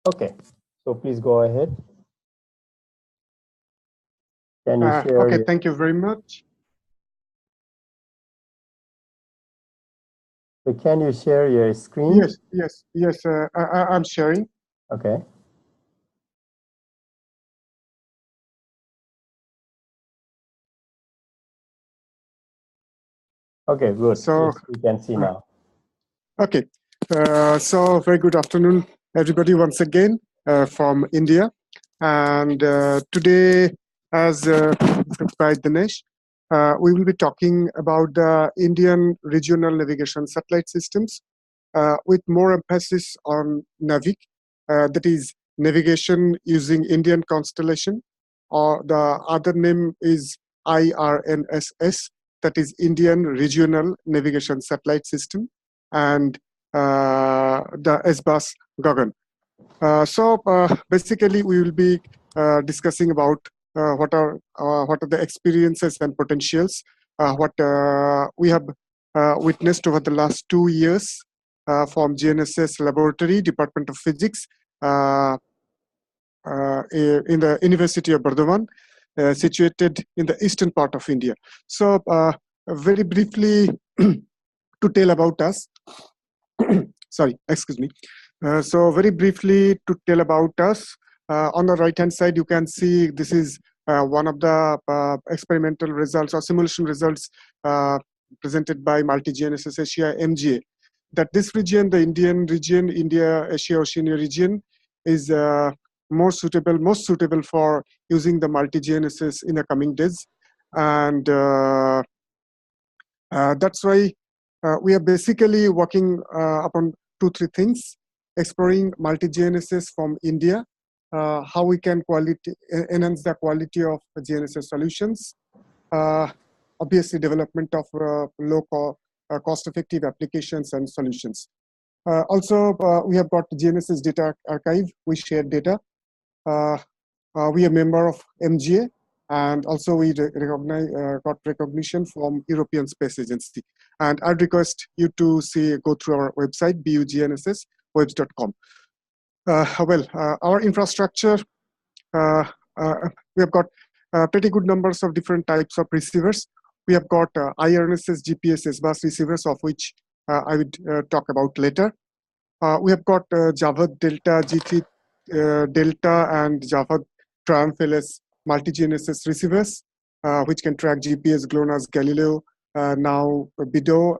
Okay, so please go ahead. Can you share? Okay, thank you very much. So can you share your screen? Yes. I'm sharing. Okay. Okay, good. So yes, we can see now. Okay, so very good afternoon, everybody, once again from India. And today, as described by Dinesh, we will be talking about the Indian regional navigation satellite systems with more emphasis on NavIC, that is navigation using Indian constellation, or the other name is IRNSS, that is Indian Regional Navigation Satellite System, and the SBAS GAGAN. So basically, we will be discussing about what are the experiences and potentials, what we have witnessed over the last 2 years from GNSS Laboratory, Department of Physics, in the University of Burdwan, situated in the eastern part of India. So very briefly to tell about us, sorry, excuse me. So very briefly to tell about us, on the right hand side you can see this is one of the experimental results or simulation results presented by Multi-GNSS Asia MGA, that this region, the Indian region, India, Asia, Oceania region, is most suitable for using the multi-GNSS in the coming days. And that's why we are basically working upon 2-3 things: exploring multi-GNSS from India, how we can enhance the quality of GNSS solutions, obviously development of cost-effective applications and solutions. Also, we have got GNSS data archive. We share data. We are a member of MGA, and also we got recognition from European Space Agency. And I'd request you to go through our website, bugnsswebs.com. Our infrastructure, we have got pretty good numbers of different types of receivers. We have got IRNSS, GPS, SBAS receivers, of which I would talk about later. We have got Java Delta, GT Delta, and Java Triumph LS multi-GNSS receivers, which can track GPS, GLONASS, Galileo, now BIDO,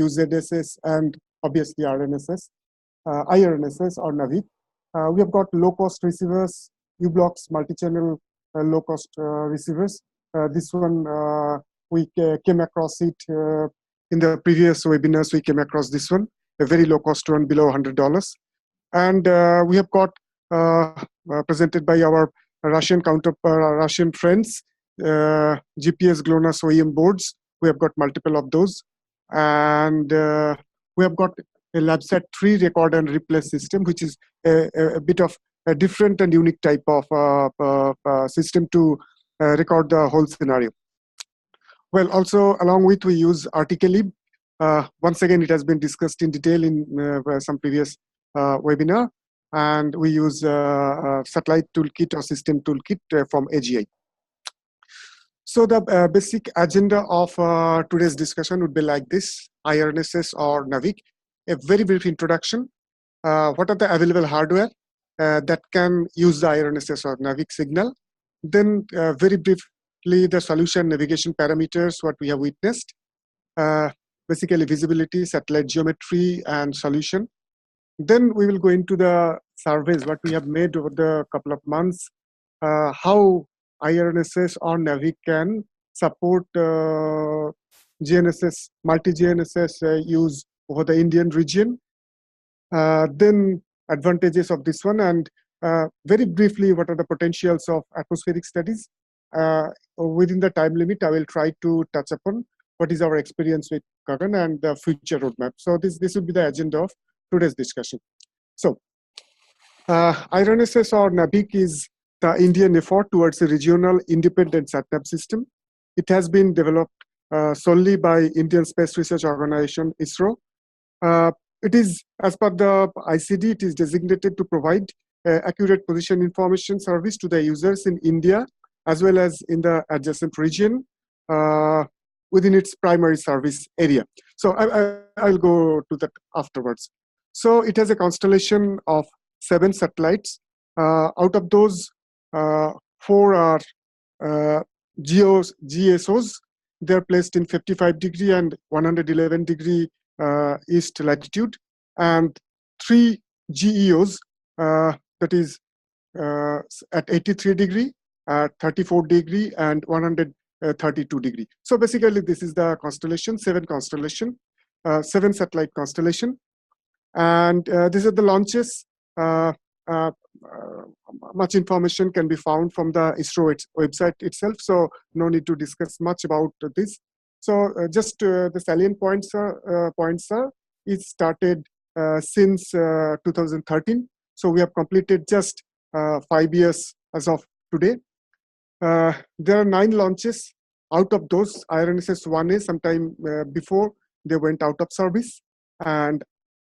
UZSS, and obviously IRNSS or NavIC. We have got low-cost receivers, U-blocks, multi-channel low-cost receivers. This one, we came across it in the previous webinars. We came across this one, a very low-cost one, below $100. And we have got presented by our Russian Russian friends, GPS GLONASS OEM boards. We have got multiple of those. And we have got a LabSat 3 record and replace system, which is a bit of a different and unique type of system to record the whole scenario. Well, also along with, we use RTKlib. Once again, it has been discussed in detail in some previous webinar. And we use satellite toolkit or system toolkit from AGI. So the basic agenda of today's discussion would be like this: IRNSS or NavIC, a very brief introduction. What are the available hardware that can use the IRNSS or NavIC signal? Then very briefly, the solution navigation parameters, what we have witnessed. Basically visibility, satellite geometry, and solution. Then we will go into the surveys, what we have made over the couple of months, how IRNSS or NavIC can support GNSS, multi-GNSS use over the Indian region. Then advantages of this one, and very briefly, what are the potentials of atmospheric studies. Within the time limit, I will try to touch upon what is our experience with GAGAN and the future roadmap. So this will be the agenda of today's discussion. So IRNSS or NavIC is the Indian effort towards a regional independent satnav system. It has been developed solely by Indian Space Research Organization, ISRO. It is, as per the ICD, it is designated to provide accurate position information service to the users in India as well as in the adjacent region within its primary service area. So I'll go to that afterwards. So it has a constellation of 7 satellites. Out of those, 4 are GSOs. They're placed in 55° and 111° east latitude, and 3 GEOs, that is at 83°, 34°, and 132°. So basically, this is the constellation, 7 satellite constellation. And these are the launches. Much information can be found from the ISRO website itself, so no need to discuss much about this. So just the salient points are, it started since 2013. So we have completed just 5 years as of today. There are 9 launches. Out of those, IRNSS 1A sometime before they went out of service, and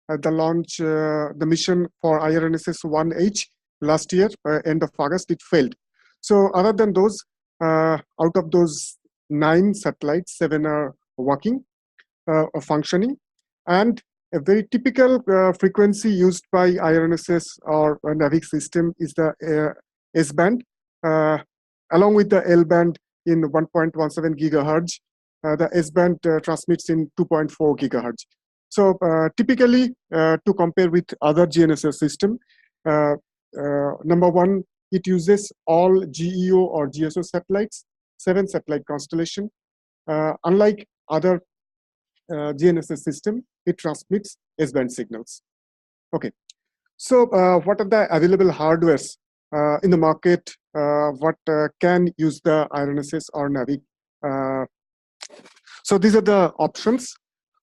the launch, the mission for IRNSS 1H last year, end of August, it failed. So other than those, out of those 9 satellites, 7 are working, functioning, and a very typical frequency used by IRNSS or NavIC system is the S-band, along with the L-band in 1.17 gigahertz. The S-band transmits in 2.4 gigahertz. So typically, to compare with other GNSS system, number one, it uses all GEO or GSO satellites, 7 satellite constellation. Unlike other GNSS system, it transmits S-band signals. Okay, so what are the available hardwares in the market? What can use the IRNSS or NavIC? So these are the options.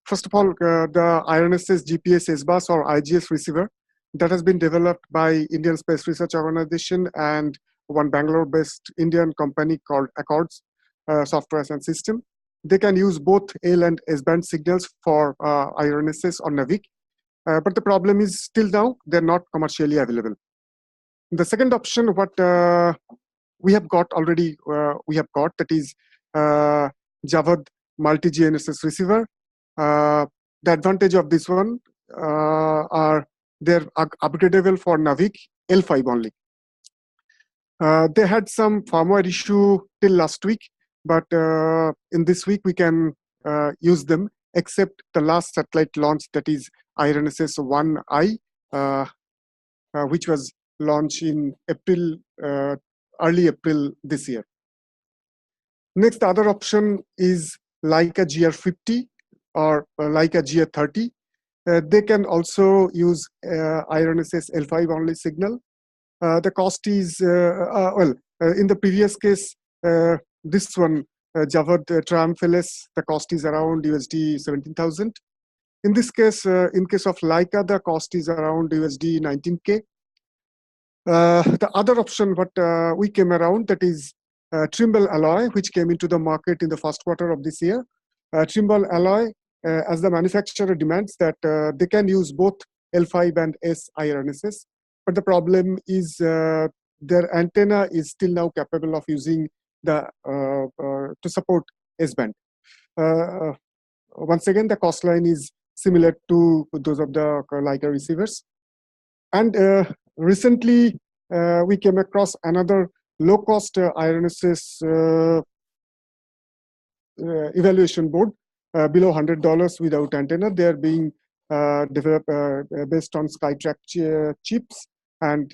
First of all, the IRNSS GPS S-bus or IGS receiver that has been developed by Indian Space Research Organization and one Bangalore-based Indian company called Accords Software and System. They can use both L and S-band signals for IRNSS or NavIC, but the problem is still now they're not commercially available. The second option, what we have got already, that is Javad multi-GNSS receiver. The advantage of this one are they're upgradable for NavIC L5 only. They had some firmware issue till last week, but in this week we can use them, except the last satellite launch, that is IRNSS 1I, which was launched in April, early April this year. Next, the other option is Leica GR50 or Leica GR30. They can also use IRNSS L5 only signal. The cost is, in the previous case, this one, Javad Triumph LS, the cost is around USD 17,000. In this case, in case of Leica, the cost is around USD 19K. The other option, what we came around, that is Trimble Alloy, which came into the market in the first quarter of this year. Trimble Alloy, as the manufacturer demands that they can use both L5 and S IRNSS, but the problem is their antenna is still now capable of using the to support S-band. Once again, the cost line is similar to those of the Leica receivers. And recently, we came across another low-cost IRNSS evaluation board below $100 without antenna. They are being developed based on Skytrack chips, and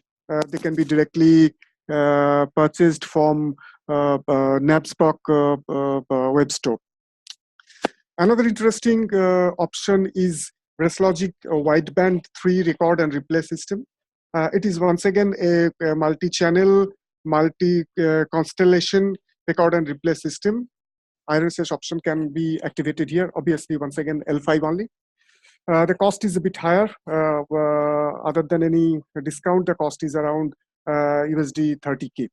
they can be directly purchased from NavStock web store. Another interesting option is ResLogic wideband 3 record and replay system. It is once again a multi-channel, multi-constellation record and replay system. IRNSS option can be activated here. Obviously, once again, L5 only. The cost is a bit higher. Other than any discount, the cost is around USD 30K.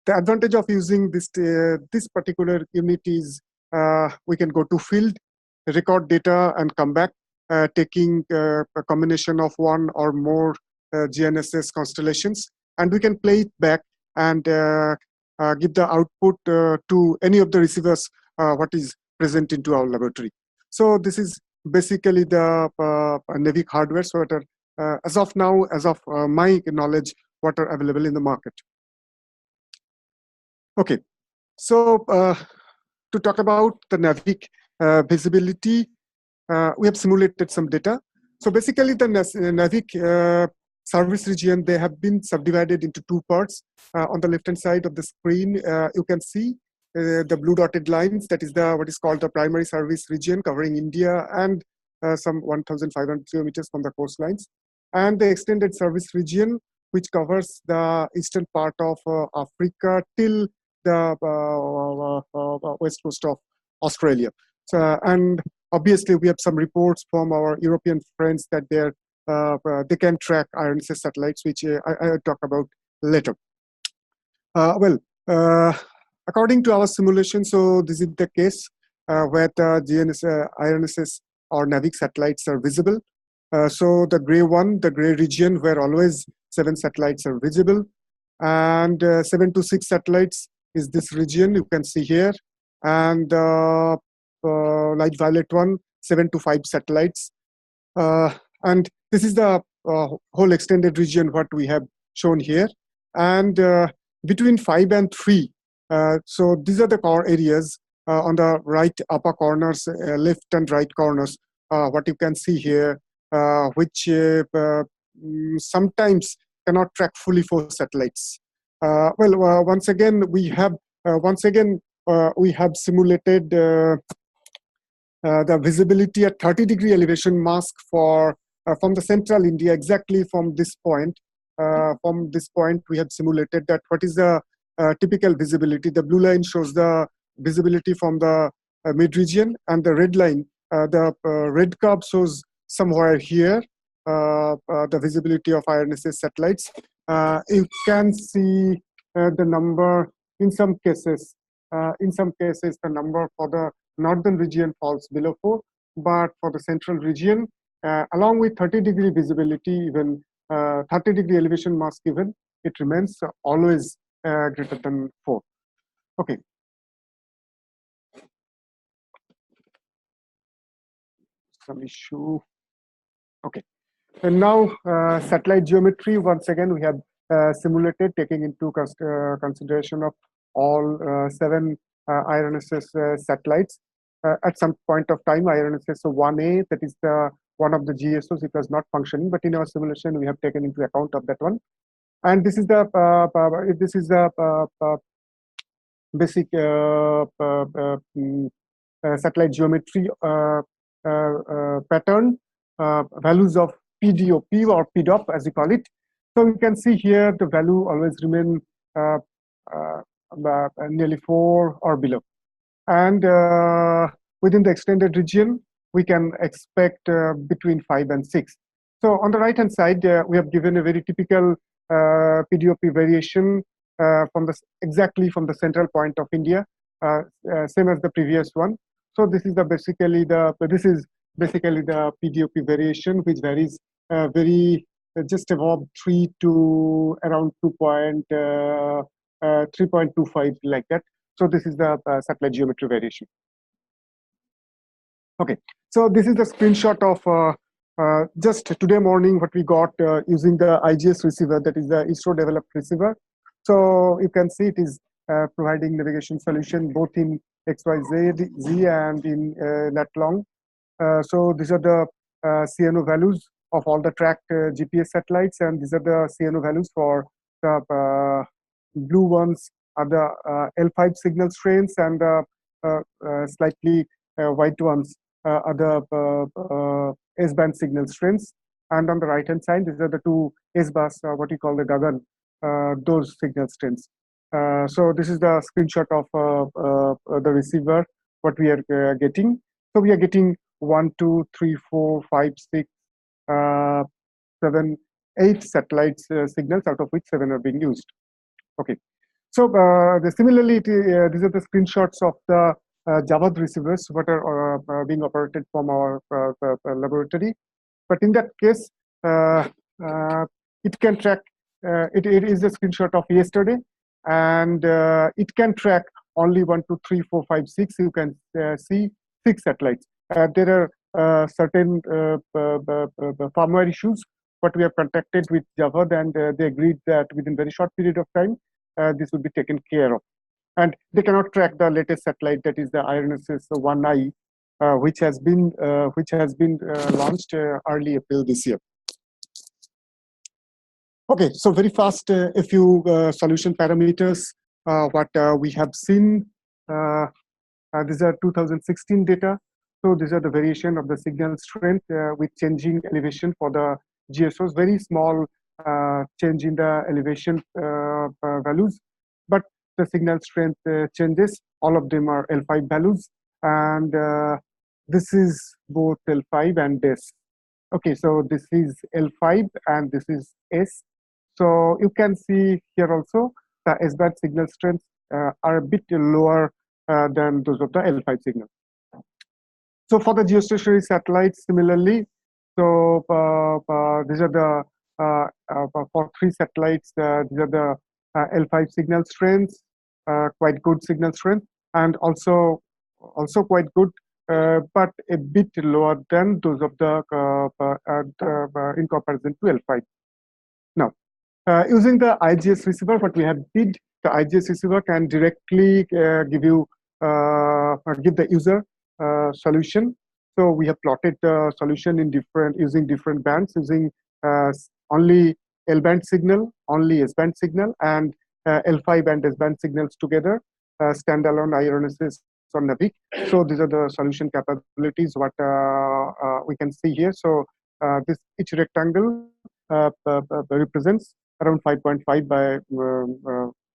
The advantage of using this particular unit is we can go to field, record data, and come back, taking a combination of one or more GNSS constellations, and we can play it back and give the output to any of the receivers what is present into our laboratory. So this is basically the NavIC hardware. So as of now, as of my knowledge, what are available in the market. Okay, so to talk about the NavIC visibility, we have simulated some data. So basically the NavIC service region, they have been subdivided into two parts. On the left-hand side of the screen, you can see the blue dotted lines. That is what is called the primary service region, covering India and some 1,500 kilometers from the coastlines. And the extended service region, which covers the eastern part of Africa till the west coast of Australia. So, and obviously, we have some reports from our European friends that they can track IRNSS satellites, which I'll talk about later. According to our simulation, so this is the case where the IRNSS or NavIC satellites are visible. So the gray one, the gray region, where always 7 satellites are visible, and 7 to 6 satellites is this region you can see here, and light violet one, 7 to 5 satellites, and this is the whole extended region what we have shown here, and between 5 and 3. So these are the core areas on the right upper corners, left and right corners. What you can see here, which sometimes cannot track fully 4 satellites. Once again we have simulated the visibility at 30-degree elevation mask for from the central India, exactly from this point. From this point, we have simulated that what is the typical visibility. The blue line shows the visibility from the mid-region, and the red line, the red curve shows somewhere here the visibility of IRNSS satellites. You can see the number in some cases. The number for the northern region falls below 4, but for the central region, along with 30-degree visibility, even 30-degree elevation mask given, it remains always greater than 4. Okay. Some issue. Okay. And now satellite geometry. Once again, we have simulated, taking into consideration of all 7 IRNSS satellites. At some point of time, IRNSS 1A, that is the one of the GSOs, it was not functioning, but in our simulation, we have taken into account of that one. And this is the basic satellite geometry pattern, values of PDOP or PDOP as we call it. So we can see here the value always remain nearly 4 or below. And within the extended region, we can expect between 5 and 6. So on the right-hand side, we have given a very typical PDOP variation exactly from the central point of India, same as the previous one. So this is basically the PDOP variation, which varies just above 3 to around 3.25, like that. So this is the satellite geometry variation. Okay, so this is the screenshot of just today morning what we got using the IGS receiver, that is the ISRO developed receiver. So you can see it is providing navigation solution both in XYZ and in lat long. So these are the CNO values of all the tracked GPS satellites, and these are the CNO values for the blue ones are the L5 signal strengths, and slightly white ones are the S-band signal strengths. And on the right-hand side, these are the 2 S-bus, what you call the GAGAN, those signal strengths. So this is the screenshot of the receiver, what we are getting. So we are getting 1, 2, 3, 4, 5, 6, 7, 8 satellites signals, out of which 7 are being used. Okay. So similarly, these are the screenshots of the Javad receivers what are being operated from our laboratory. But in that case, it can track, it is a screenshot of yesterday, and it can track only 1, 2, 3, 4, 5, 6. You can see 6 satellites. There are certain firmware issues, but we have contacted with Javad, and they agreed that within very short period of time, this will be taken care of. And they cannot track the latest satellite, that is the IRNSS 1I, which has been launched early April this year. Okay, so very fast, a few solution parameters. What we have seen, these are 2016 data. So these are the variation of the signal strength with changing elevation for the GSOs. Very small change in the elevation values, but the signal strength changes. All of them are L5 values, and this is both L5 and S. Okay, so this is L5 and this is S. So you can see here also the S-band signal strengths are a bit lower than those of the L5 signal. So for the geostationary satellites, similarly, so these are the for 3 satellites, these are the L5 signal strengths, quite good signal strength, and also quite good, but a bit lower than those of the in comparison to L5. Now, using the IGS receiver, what we have did, the IGS receiver can directly give you give the user solution. So we have plotted the solution in using different bands, using only L-band signal, only S-band signal, and L5 and S-band signals together, standalone IRNSS on NavIC. So these are the solution capabilities what we can see here. So this each rectangle represents around 5.5 by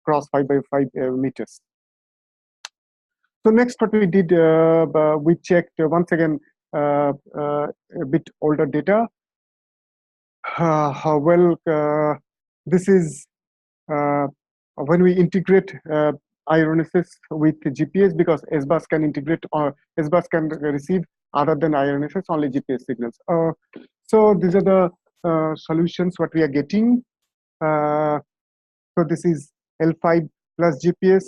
cross 5 by 5 meters. So next, what we did, we checked once again a bit older data. How well this is when we integrate IRNSS with GPS, because S-bus can integrate or S-bus can receive other than IRNSS only GPS signals. So these are the solutions what we are getting. So this is L5 plus GPS,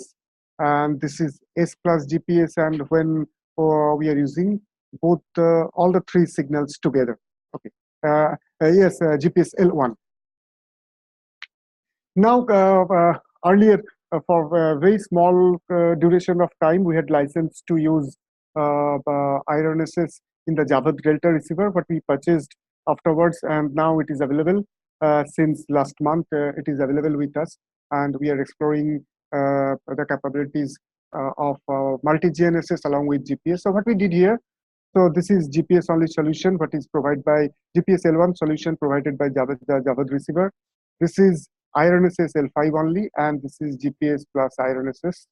and this is S plus GPS, and when we are using both all the 3 signals together. Okay. Yes, GPS L1. Now, earlier, for a very small duration of time, we had license to use IRNSS in the Java Delta receiver, what we purchased afterwards, and now it is available. Since last month, it is available with us, and we are exploring the capabilities of multi-GNSS along with GPS. So what we did here, so this is GPS only solution, what is provided by GPS L1 solution provided by the Java receiver. This is IRNSS L5 only, and this is GPS plus IRNSS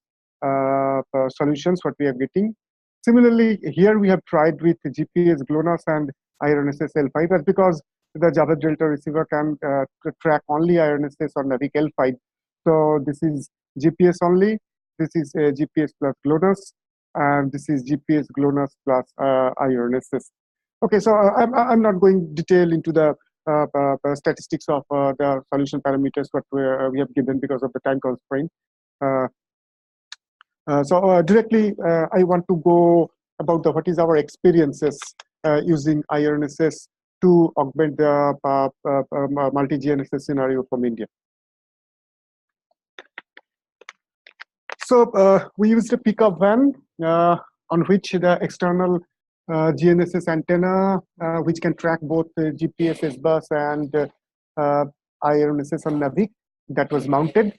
solutions what we are getting. Similarly, here we have tried with GPS GLONASS and IRNSS L5, that's because the Java Delta receiver can track only IRNSS or NavIC L5. So this is GPS only, this is GPS plus GLONASS, and this is GPS GLONASS plus IRNSS. Okay, so I'm not going detail into the statistics of the solution parameters what we have given because of the time constraint. So directly, I want to go about what is our experiences using IRNSS to augment the multi-GNSS scenario from India. So we used a pickup van on which the external GNSS antenna, which can track both GPS, S-bus, and IRNSS on NavIC, that was mounted.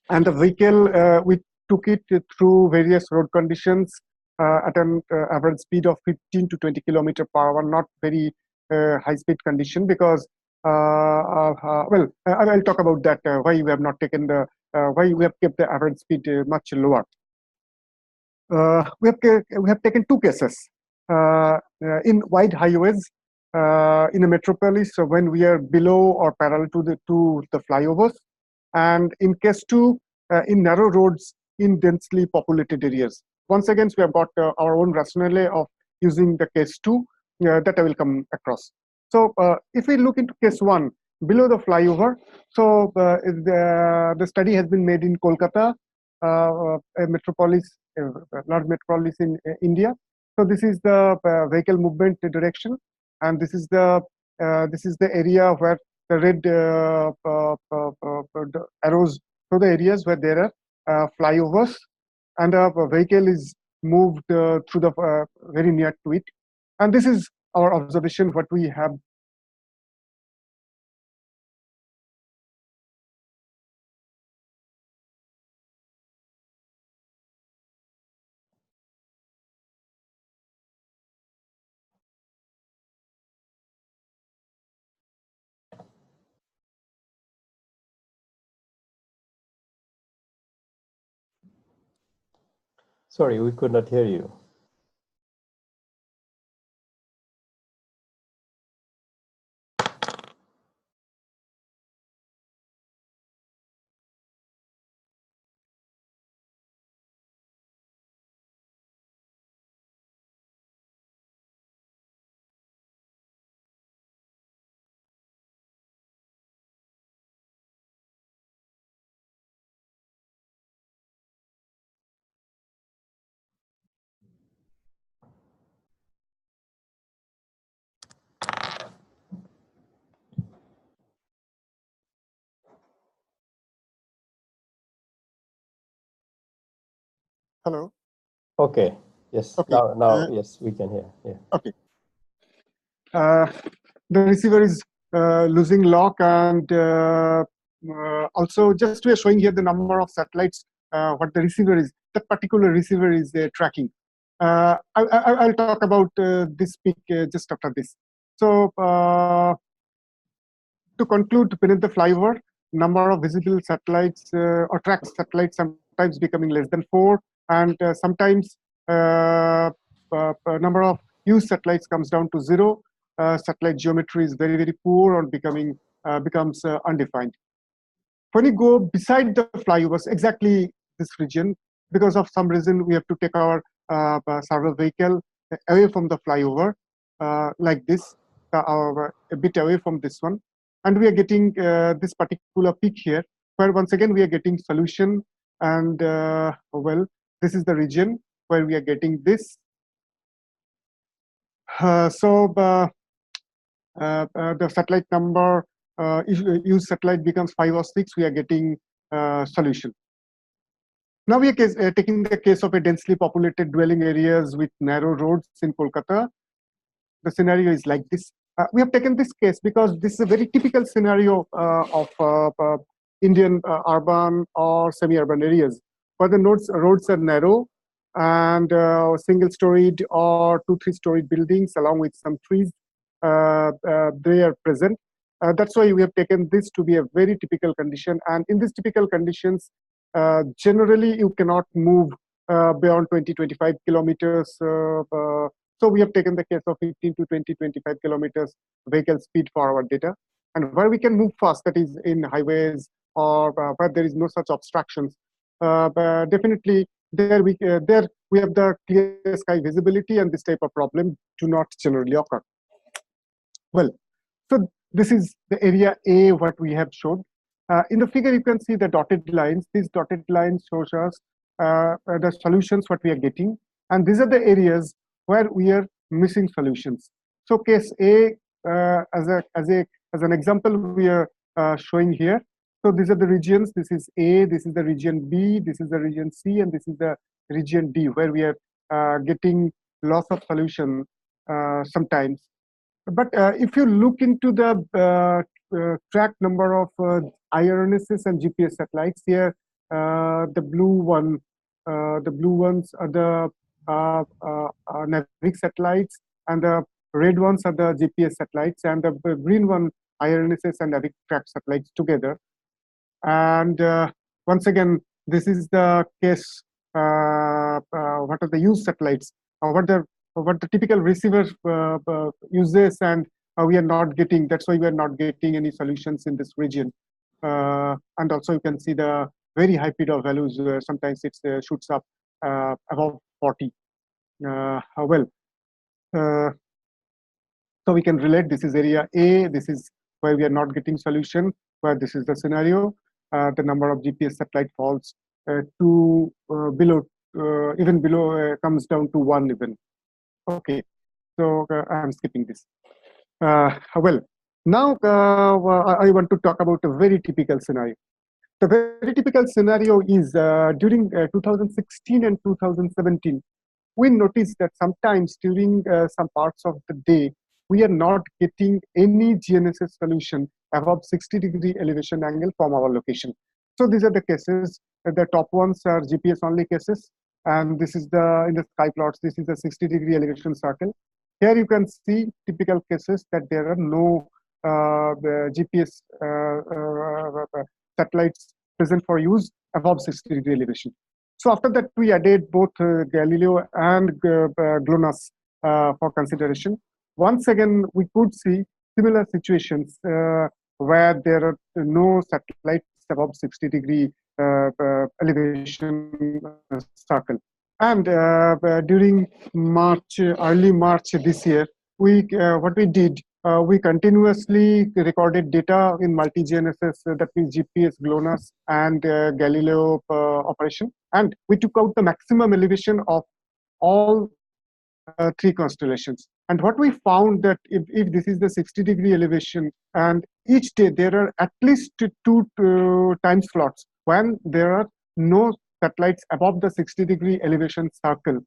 And the vehicle, we took it through various road conditions at an average speed of 15 to 20 kilometers per hour, not very high speed condition, because well, I'll talk about that, why we have not taken the why we have kept the average speed much lower. We have taken 2 cases in wide highways in a metropolis, so when we are below or parallel to the flyovers, and in case 2 in narrow roads in densely populated areas. Once again, we have got our own rationale of using the case 2 that I will come across. So if we look into case 1, below the flyover. So the study has been made in Kolkata, a metropolis, large metropolis in India. So this is the vehicle movement direction, and this is the area where the red the arrows show the areas where there are flyovers, and a vehicle is moved through the very near to it. And this is our observation, what we have. Sorry, we could not hear you. Hello. Okay. Yes. Okay. Now, yes, we can hear. Yeah. Okay. The receiver is losing lock, and also just we are showing here the number of satellites, what the receiver is, that particular receiver is tracking. I'll talk about this peak just after this. So to conclude, beneath the flyover, number of visible satellites or tracked satellites sometimes becoming less than 4, and sometimes number of used satellites comes down to 0. Satellite geometry is very, very poor or becomes undefined. When you go beside the flyovers, exactly this region, because of some reason, we have to take our survey vehicle away from the flyover, like this, a bit away from this one. And we are getting this particular peak here, where once again, we are getting solution. And well, this is the region where we are getting this. The satellite number, use satellite becomes 5 or 6, we are getting solution. Now we are taking the case of a densely populated dwelling areas with narrow roads in Kolkata. The scenario is like this. We have taken this case because this is a very typical scenario of Indian urban or semi-urban areas, where the roads are narrow and single-storied or 2-3-storied buildings along with some trees, they are present. That's why we have taken this to be a very typical condition. And in these typical conditions, generally you cannot move beyond 20-25 kilometers. So we have taken the case of 15 to 20-25 kilometers vehicle speed for our data. And where we can move fast, that is in highways or where there is no such obstructions, but definitely there we have the clear sky visibility, and this type of problem do not generally occur. Well, so this is the area A, what we have shown. In the figure, you can see the dotted lines. These dotted lines shows us the solutions what we are getting, and these are the areas where we are missing solutions. So case A, as an example, we are showing here. So these are the regions. This is A, this is the region B, this is the region C, and this is the region D, where we are getting loss of solution sometimes. But if you look into the track number of IRNSS and GPS satellites here, the blue ones are the NavIC satellites, and the red ones are the GPS satellites, and the green one IRNSS and NavIC track satellites together. And once again, this is the case. What are the used satellites? What the typical receiver uses, and we are not getting. That's why we are not getting any solutions in this region. And also, you can see the very high PIDO values. Sometimes it shoots up above 40. So we can relate. This is area A. This is where we are not getting solution, where this is the scenario. The number of GPS satellite falls to below, even below, comes down to 1 even. Okay, so I'm skipping this. Well, now I want to talk about a very typical scenario. The very typical scenario is during 2016 and 2017, we noticed that sometimes during some parts of the day, we are not getting any GNSS solution above 60-degree elevation angle from our location. So these are the cases. The top ones are GPS only cases. And this is in the sky plots, this is the 60-degree elevation circle. Here you can see typical cases that there are no GPS satellites present for use above 60-degree elevation. So after that, we added both Galileo and GLONASS for consideration. Once again, we could see similar situations where there are no satellites above 60-degree elevation circle. And during March, early March this year, what we did, we continuously recorded data in multi-GNSS, that means GPS, GLONASS, and Galileo operation. And we took out the maximum elevation of all 3 constellations. And what we found that if this is the 60-degree elevation, and each day there are at least 2 time slots when there are no satellites above the 60-degree elevation circle,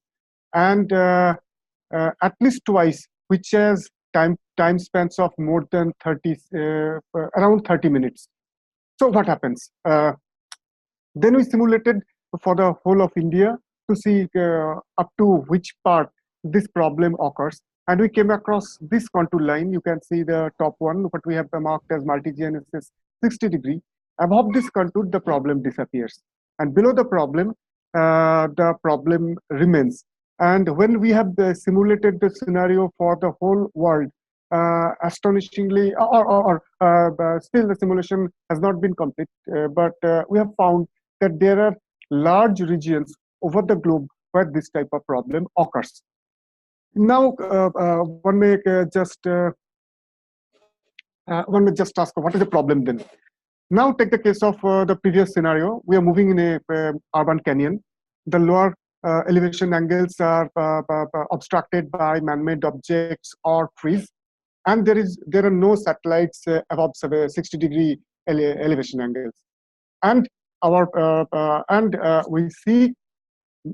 and at least twice, which has time spans of more than around 30 minutes. So what happens? Then we simulated for the whole of India to see up to which part this problem occurs. And we came across this contour line. You can see the top one, what we have marked as multi-GNSS 60-degree. Above this contour, the problem disappears. And below the problem remains. And when we have simulated the scenario for the whole world, astonishingly, still the simulation has not been complete, but we have found that there are large regions over the globe where this type of problem occurs. Now, one may just ask, what is the problem then? Now, take the case of the previous scenario. We are moving in a urban canyon. The lower elevation angles are obstructed by man-made objects or trees, and there are no satellites above 60-degree elevation angles. And we see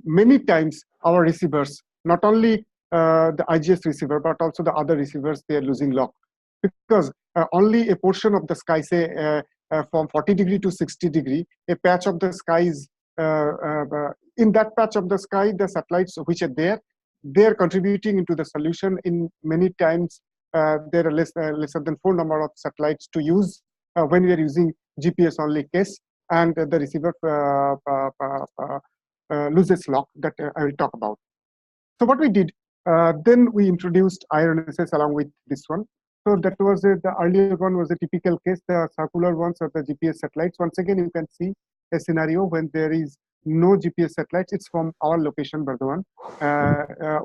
many times our receivers, not only the IGS receiver, but also the other receivers, they are losing lock, because only a portion of the sky, say from 40-degree to 60-degree, a patch of the sky is in that patch of the sky, the satellites which are there, they are contributing into the solution. In many times, there are lesser than 4 number of satellites to use when we are using GPS only case, and the receiver loses lock, that I will talk about. So what we did, then we introduced IRNSS along with this one. So that was the earlier one was a typical case. The circular ones are the GPS satellites. Once again, you can see a scenario when there is no GPS satellites. It's from our location, Burdwan.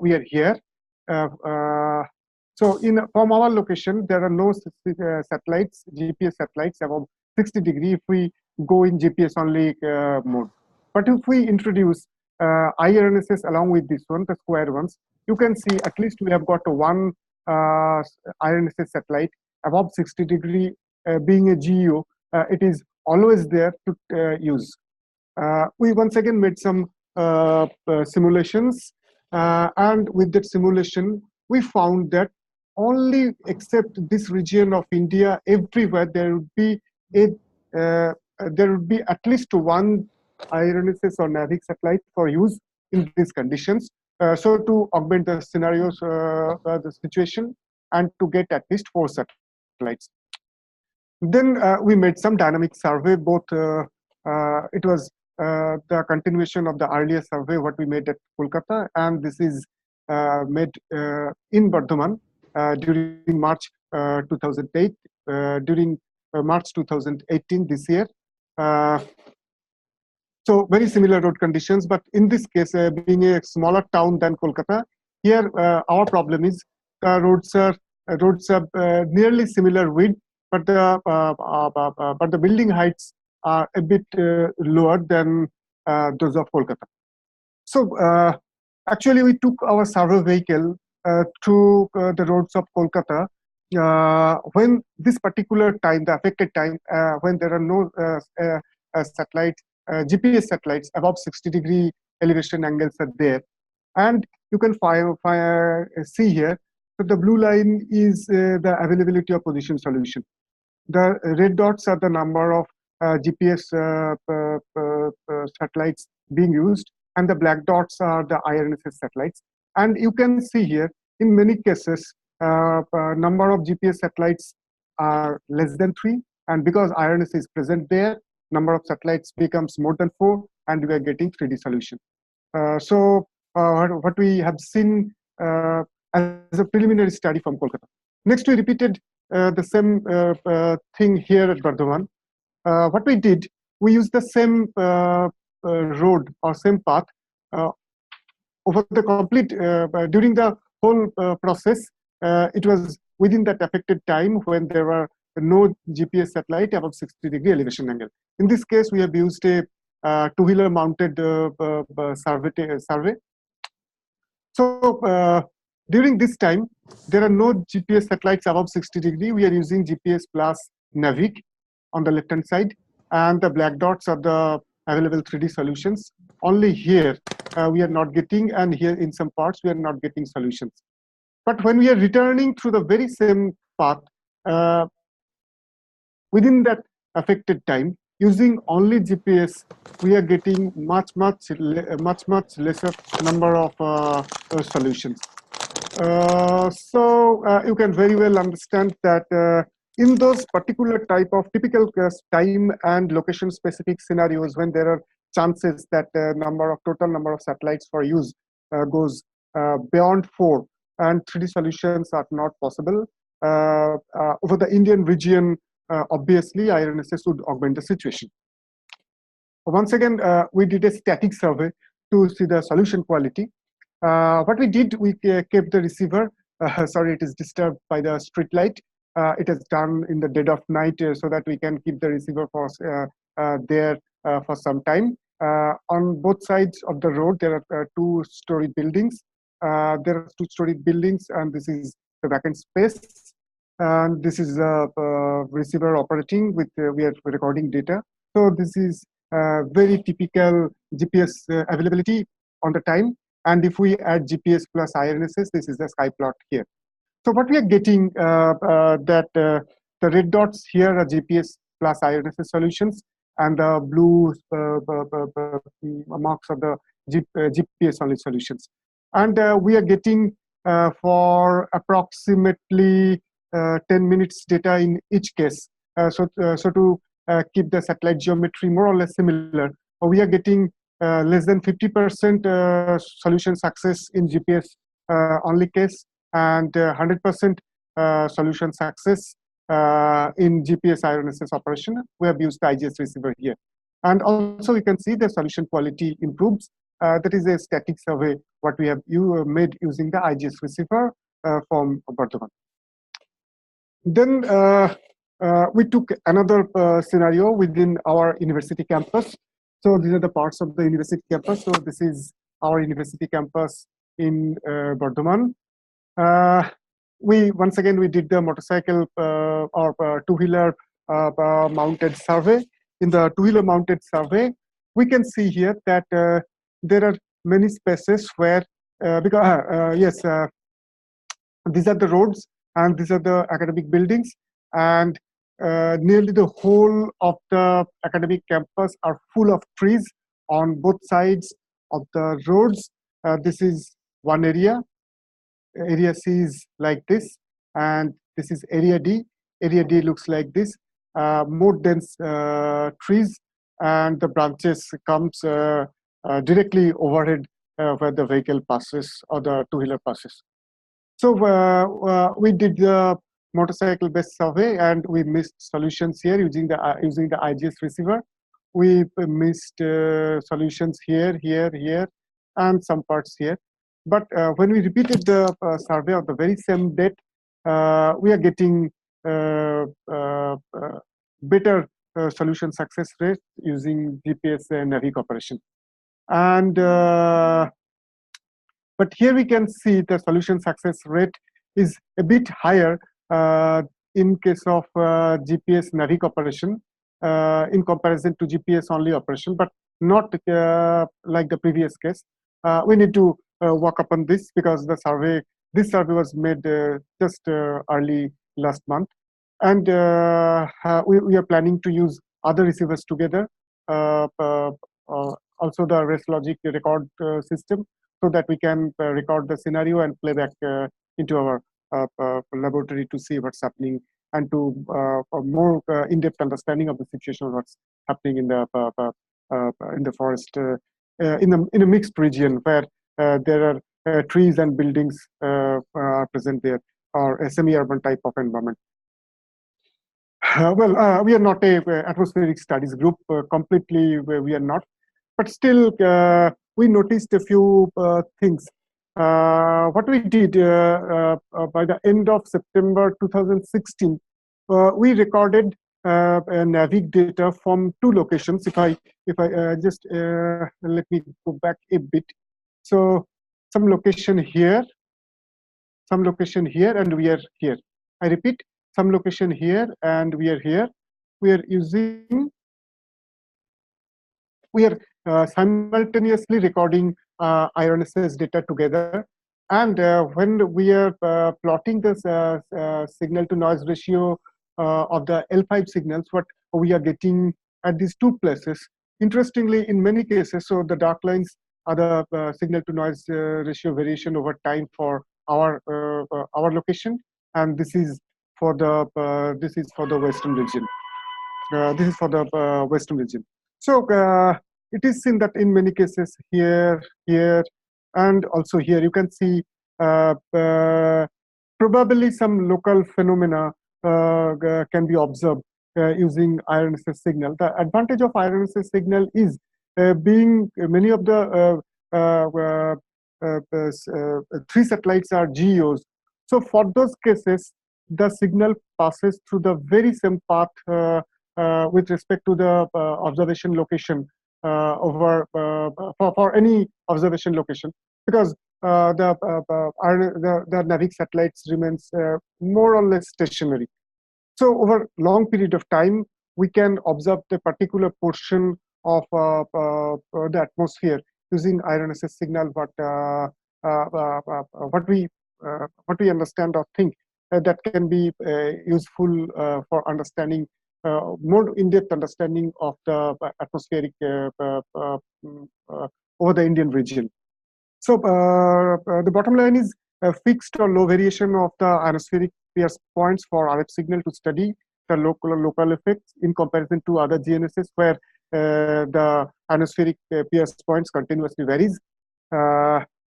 We are here. So from our location, there are no satellites, GPS satellites above 60-degree if we go in GPS only mode. But if we introduce IRNSS along with this one, the square ones, you can see at least we have got one IRNSS satellite above 60-degree. Being a GEO, it is always there to use. We once again made some simulations, and with that simulation, we found that only except this region of India, everywhere there would be at least one IRNSS or NavIC satellite for use in these conditions. So to augment the scenarios, the situation, and to get at least 4 satellites. Then we made some dynamic survey. Both it was the continuation of the earlier survey what we made at Kolkata, and this is made in Burdwan during March 2008, during March 2018 this year. So very similar road conditions, but in this case, being a smaller town than Kolkata, here our problem is roads are nearly similar width, but the building heights are a bit lower than those of Kolkata. So actually, we took our survey vehicle to the roads of Kolkata when this particular time, the affected time, when there are no satellites, GPS satellites above 60-degree elevation angles are there. And you can see here that the blue line is the availability of position solution. The red dots are the number of GPS satellites being used, and the black dots are the IRNSS satellites. And you can see here, in many cases, number of GPS satellites are less than 3, and because IRNSS is present there, number of satellites becomes more than 4, and we are getting 3D solution. So what we have seen as a preliminary study from Kolkata. Next, we repeated the same thing here at Burdwan. What we did, we used the same road or same path over the complete, during the whole process. It was within that affected time when there were no GPS satellite above 60-degree elevation angle. In this case, we have used a two-wheeler mounted survey. So during this time, there are no GPS satellites above 60-degree. We are using GPS plus NavIC on the left-hand side, and the black dots are the available 3D solutions. Only here we are not getting, and here in some parts we are not getting solutions. But when we are returning through the very same path, within that affected time, using only GPS, we are getting much lesser number of solutions. So you can very well understand that in those particular type of typical time and location specific scenarios, when there are chances that total number of satellites for use goes beyond 4, and 3D solutions are not possible over the Indian region, obviously IRNSS would augment the situation. Once again, we did a static survey to see the solution quality. What we did, we kept the receiver. Sorry, it is disturbed by the street light. It is done in the dead of night so that we can keep the receiver for there for some time. On both sides of the road, there are 2-story buildings. There are 2-story buildings, and this is the vacant space. And this is a receiver operating with we are recording data. So this is very typical GPS availability on the time. And if we add GPS plus IRNSS, this is the sky plot here. So what we are getting that the red dots here are GPS plus IRNSS solutions, and the blue marks are the GPS only solutions. And we are getting for approximately 10 minutes data in each case. So to keep the satellite geometry more or less similar, we are getting less than 50% solution success in GPS only case, and 100% solution success in GPS IRNSS operation. We have used the IGS receiver here. And also you can see the solution quality improves. That is a static survey what we have made using the IGS receiver from Burdwan. Then we took another scenario within our university campus. So these are the parts of the university campus. So this is our university campus in Burdwan. Once again we did the motorcycle or two-wheeler mounted survey. In the two-wheeler mounted survey, we can see here that there are many spaces where these are the roads and these are the academic buildings, and nearly the whole of the academic campus are full of trees on both sides of the roads. This is one area. Area C is like this, and this is area D. Area D looks like this. More dense trees, and the branches comes directly overhead where the vehicle passes or the two-wheeler passes. So we did the motorcycle-based survey, and we missed solutions here using the IGS receiver. We missed solutions here, and some parts here. But when we repeated the survey of the very same date, we are getting better solution success rate using GPS and NavIC operation. And but here we can see the solution success rate is a bit higher in case of GPS NavIC operation in comparison to GPS only operation, but not like the previous case. We need to work upon this because this survey was made just early last month, and we are planning to use other receivers together, also the race logic record system, so that we can record the scenario and play back into our laboratory to see what's happening and to a more in-depth understanding of the situation of what's happening in the forest in a mixed region where there are trees and buildings are present there, or a semi-urban type of environment. Well, we are not a atmospheric studies group completely. We are not, but still we noticed a few things. What we did by the end of September 2016, we recorded NavIC data from 2 locations. If I just let me go back a bit. So some location here, and we are here. I repeat, some location here, and we are here. We are simultaneously recording IRNSS data together, and when we are plotting this signal to noise ratio of the L5 signals, what we are getting at these 2 places. Interestingly, in many cases, so the dark lines are the signal to noise ratio variation over time for our location, and this is for the western region. This is for the western region. So it is seen that in many cases here, and also here, you can see probably some local phenomena can be observed using IRNSS signal. The advantage of IRNSS signal is being many of the 3 satellites are GEOs. So for those cases, the signal passes through the very same path with respect to the observation location for any observation location, because the NavIC satellites remains more or less stationary. So over long period of time, we can observe the particular portion of the atmosphere using IRNSS signal. What we understand or think that can be useful for understanding more in-depth understanding of the atmospheric over the Indian region. So the bottom line is fixed or low variation of the ionospheric Pierce points for RF signal to study the local effects in comparison to other GNSS, where the ionospheric Pierce points continuously varies.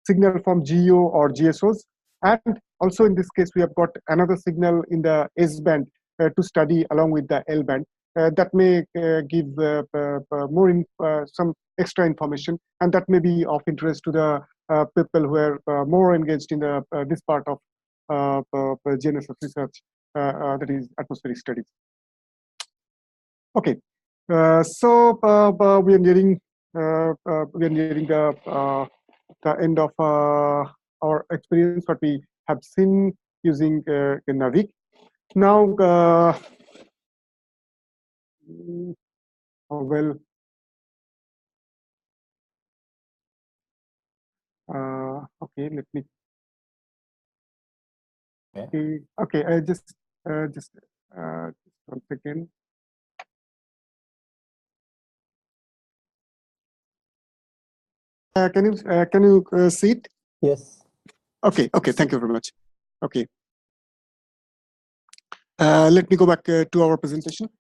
Signal from GEO or GSOs, and also in this case we have got another signal in the S band to study along with the L band that may give some extra information, and that may be of interest to the people who are more engaged in the this part of GNSS research, that is atmospheric studies. Okay, so we are nearing the end of our experience, what we have seen using NavIC. Now, okay, let me. Okay, just 1 second. Can you see it? Yes. Okay. Thank you very much. Okay. Let me go back to our presentation.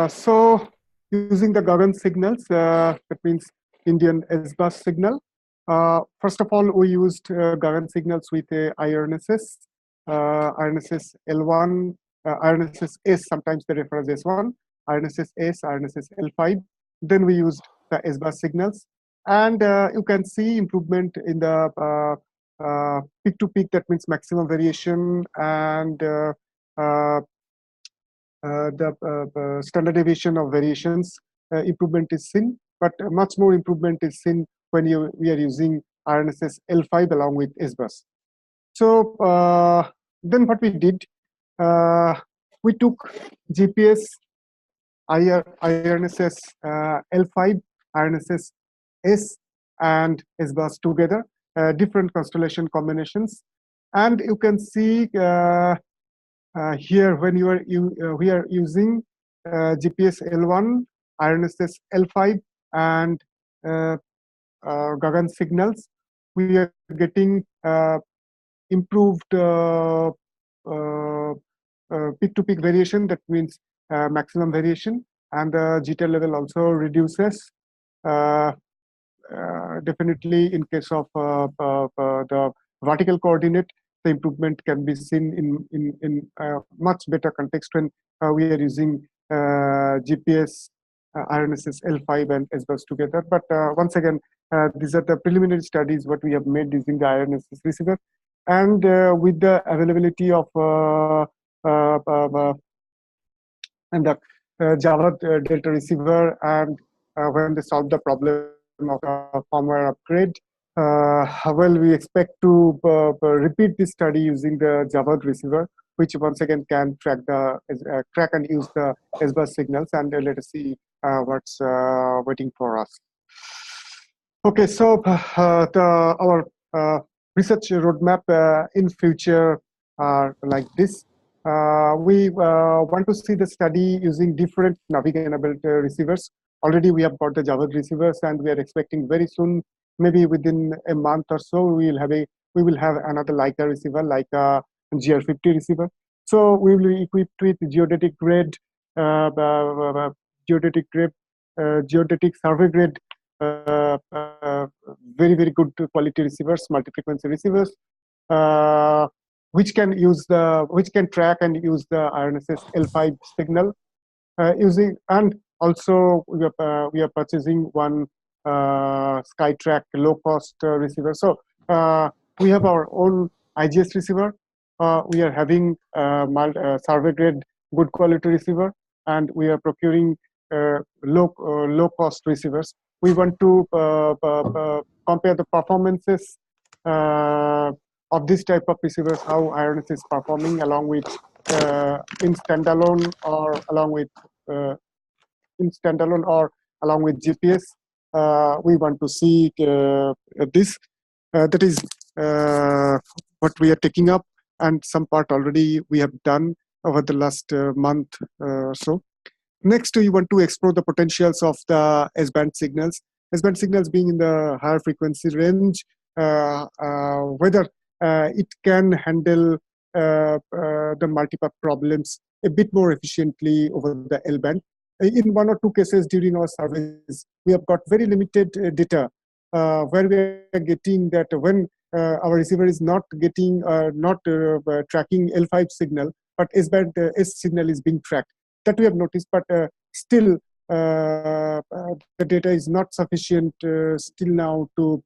So using the GAGAN signals, that means Indian S-bus signal. First of all, we used GAGAN signals with IRNSS, IRNSS L1, IRNSS S, sometimes they refer as S1, IRNSS S, IRNSS L5. Then we used the S-bus signals. And you can see improvement in the peak-to-peak, that means maximum variation, and the standard deviation of variations improvement is seen, but much more improvement is seen when we are using RNSS L5 along with S-bus. So then what we did, we took GPS, IRNSS L5, IRNSS S, and S-bus together, different constellation combinations, and you can see here when we are using GPS L1, IRNSS L5, and GAGAN signals, we are getting improved peak-to-peak variation, that means maximum variation, and the jitter level also reduces. Definitely in case of the vertical coordinate, the improvement can be seen in much better context when we are using GPS, IRNSS L5 and S-bus together. But once again, these are the preliminary studies what we have made using the IRNSS receiver, and with the availability of and the Java Delta receiver, and when they solve the problem of the firmware upgrade, well, we expect to repeat this study using the Java receiver, which once again can track and use the S-bus signals, and let us see what's waiting for us. Okay, so our research roadmap in future are like this. We want to see the study using different NavIC-enabled receivers. Already we have got the Java receivers, and we are expecting very soon, maybe within a month or so, we will have another Leica receiver, like a GR50 receiver. So we will be equipped with geodetic grade, geodetic survey grade, very good quality receivers, multi-frequency receivers, which can track and use the IRNSS L5 signal using, and also we are purchasing one SkyTrack low-cost receiver. So we have our own IGS receiver. We are having survey grade good quality receiver, and we are procuring low-cost receivers. We want to compare the performances of this type of receivers, how IRNSS is performing along with in standalone or along with GPS. We want to see this. That is what we are taking up, and some part already we have done over the last month or so. Next, we want to explore the potentials of the S-band signals. S-band signals being in the higher frequency range, whether it can handle the multipath problems a bit more efficiently over the L-band. In one or two cases during our surveys, we have got very limited data where we are getting that when our receiver is not getting, tracking L5 signal, but S-band S signal is being tracked. That we have noticed, but still the data is not sufficient still now to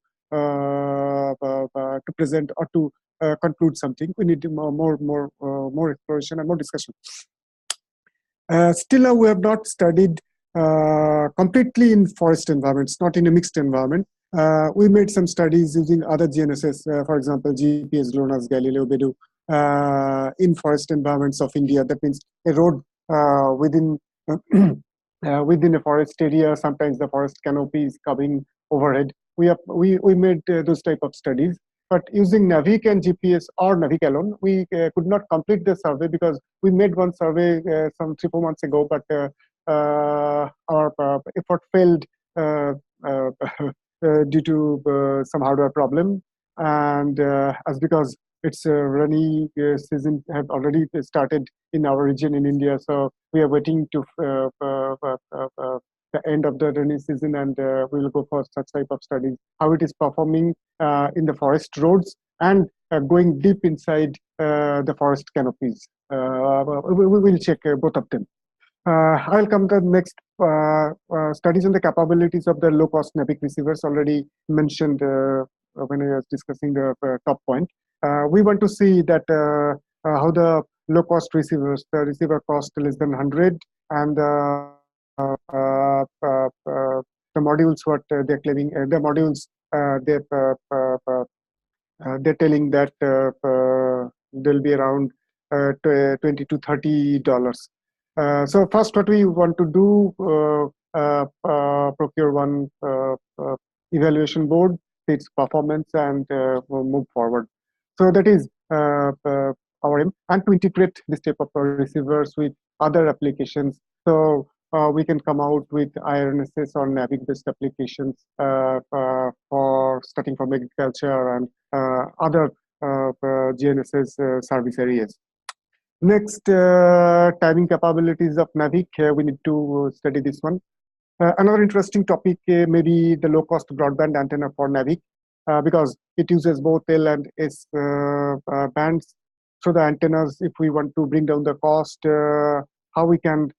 present or to conclude something. We need more exploration and more discussion. Still now we have not studied completely in forest environments, not in a mixed environment. We made some studies using other GNSS, for example, GPS, GLONASS, Galileo, Beidou, in forest environments of India. That means a road within a forest area. Sometimes the forest canopy is coming overhead. We made those type of studies. But using NavIC and GPS or NavIC alone, we could not complete the survey because we made one survey some 3-4 months ago, but our effort failed due to some hardware problem, and as because its rainy season have already started in our region in India, so we are waiting to the end of the rainy season, and we will go for such type of studies, how it is performing in the forest roads and going deep inside the forest canopies. We will check both of them. I'll come to the next studies on the capabilities of the low-cost NavIC receivers already mentioned when I was discussing the top point. We want to see that how the low-cost receivers, the receiver cost less than 100, and the modules what they're claiming, the modules they're telling that they'll be around 20 to $30. So first, what we want to do, procure one evaluation board, its performance, and we'll move forward. So that is our aim, and to integrate this type of receivers with other applications. So we can come out with IRNSS or NavIC-based applications for starting from agriculture and other GNSS service areas. Next, timing capabilities of NavIC. We need to study this one. Another interesting topic may be the low-cost broadband antenna for NavIC because it uses both L and S bands. So the antennas, if we want to bring down the cost, how we can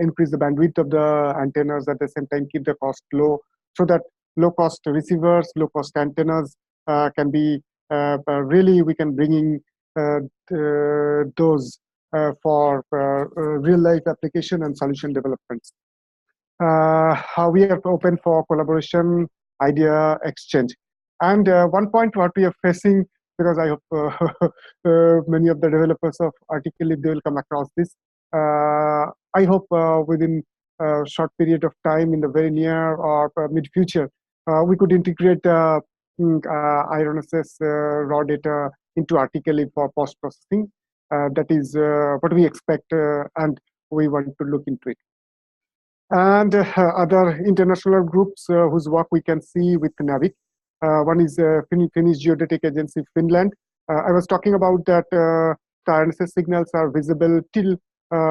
increase the bandwidth of the antennas at the same time keep the cost low, so that low-cost receivers, low-cost antennas can be really we can bring in those for real-life application and solution developments. How we are open for collaboration, idea exchange. And one point what we are facing, because I hope many of the developers of Article, they will come across this. I hope within a short period of time in the very near or mid future, we could integrate IRNSS raw data into Article for post-processing. That is what we expect and we want to look into it. And other international groups whose work we can see with NavIC. One is Finnish Geodetic Agency, Finland. I was talking about that the RNSS signals are visible till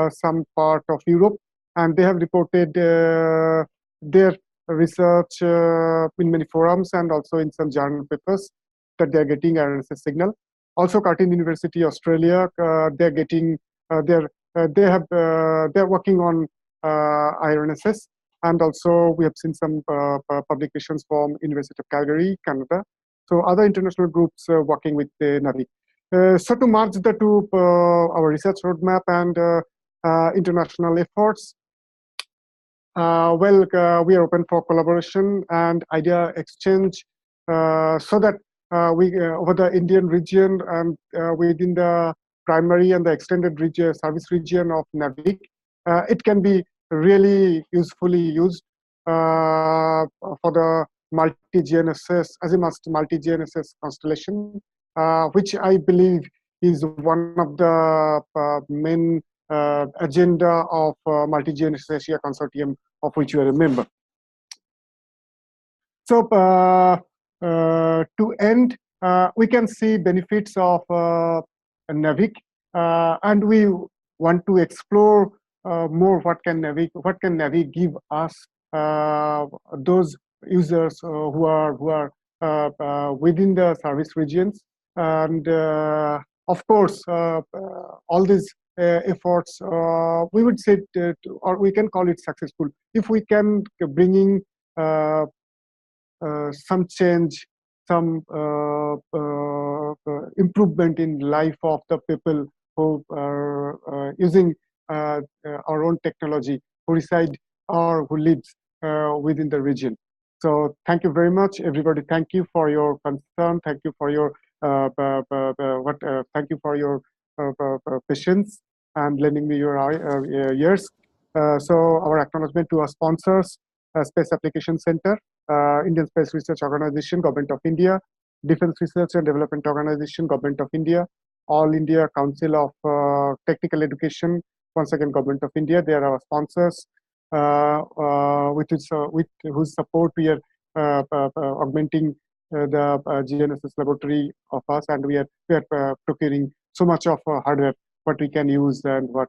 some part of Europe, and they have reported their research in many forums and also in some journal papers that they're getting RNSS signal. Also, Curtin University, Australia, they're getting they're working on IRNSS, and also we have seen some publications from University of Calgary, Canada. So other international groups working with the NavIC. So to merge the two, our research roadmap and international efforts, well, we are open for collaboration and idea exchange so that we over the Indian region and within the primary and the extended region, service region of NavIC, it can be really usefully used for the multi-GNSS, as a multi-GNSS constellation, which I believe is one of the main agenda of multi-GNSS Asia Consortium, of which you are a member. So to end, we can see benefits of NavIC, and we want to explore more what can NavIC give us, those users who are within the service regions, and of course all these efforts we would say or we can call it successful if we can bringing some change, some improvement in life of the people who are using our own technology, who reside or who lives within the region. So thank you very much, everybody. Thank you for your concern. Thank you for your thank you for your patience and lending me your ears. So our acknowledgement to our sponsors, Space Application Center, Indian Space Research Organization, Government of India, Defense Research and Development Organization, Government of India, All India Council of Technical Education, once again Government of India. They are our sponsors, with whose support we are augmenting the GNSS laboratory of us, and we are procuring so much of hardware what we can use and what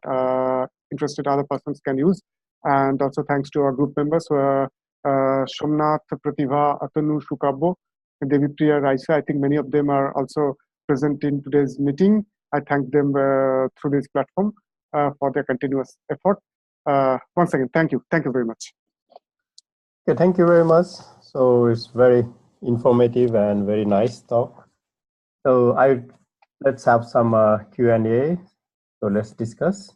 interested other persons can use. And also thanks to our group members, Shomnath, Pratibha, Atanu, Shukabo, Devipriya, Raisa. I think many of them are also present in today's meeting. I thank them through this platform for their continuous effort. Once again, thank you. Thank you very much. Okay, thank you very much. So it's very informative and very nice talk. So let's have some Q&A. So let's discuss.